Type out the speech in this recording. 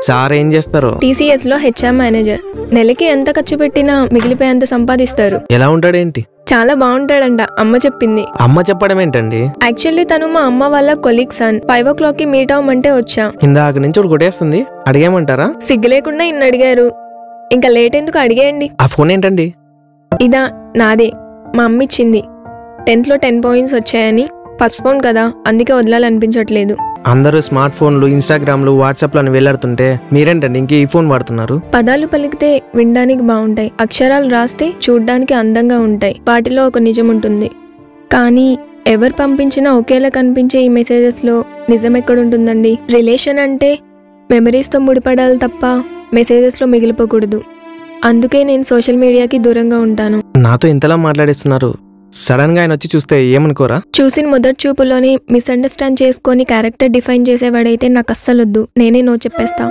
Sir ఏం చేస్తారు? TCS లో HR మేనేజర్. నెలకి ఎంత ఖర్చు పెట్టినా మిగిలిపోయేంత సంపాదిస్తారు. ఎలా ఉంటాడేంటి? చాలా బాగుంటాడంట, అమ్మ చెప్పింది. అమ్మ చెప్పడం ఏంటండి? యాక్చువల్లీ తను మా అమ్మ వాళ్ళ కొలీగ్ సన్. 5 o'clockకి మీట్ అవ్వమంటే వచ్చా. ఇందాక నుంచి ఒకటి కొట్టేస్తుంది, అడిగేమంటారా? సిగ్గు లేకుండా ఇన్ని అడిగారు, ఇంకా లేట్ ఎందుకు, అడిగేయండి. ఆ ఫోన్ ఏంటండి? ఇదా, నాదే, మా అమ్మ ఇచ్చింది. 10th లో 10 points వచ్చాయని. ఫస్ట్ ఫోన్ కదా, అందుకే వదలాలనిపించట్లేదు. అందరూ స్మార్ట్ ఫోన్లు, ఇన్స్టాగ్రామ్లు, వాట్సాప్లు అని వెళ్ళాడుతుంటే మీరేంటండి ఇంక ఈ ఫోన్ వాడుతున్నారు? పదాలు పలికితే వినడానికి బాగుంటాయి, అక్షరాలు రాస్తే చూడ్డానికి అందంగా ఉంటాయి. వాటిలో ఒక నిజం ఉంటుంది. కానీ ఎవరు పంపించినా ఒకేలా కనిపించే ఈ మెసేజెస్లో నిజం ఎక్కడుంటుందండి? రిలేషన్ అంటే మెమరీస్తో ముడిపడాలి తప్ప మెసేజెస్లో మిగిలిపోకూడదు. అందుకే నేను సోషల్ మీడియాకి దూరంగా ఉంటాను. నాతో ఇంతలా మాట్లాడిస్తున్నారు, సడన్ గా ఆయన వచ్చి చూస్తే ఏమనుకోరా? చూసిన మొదటి చూపులోనే మిస్అండర్స్టాండ్ చేసుకొని క్యారెక్టర్ డిఫైన్ చేసేవాడైతే నాకు అస్సలొద్దు. నేనే నో చెప్పేస్తా.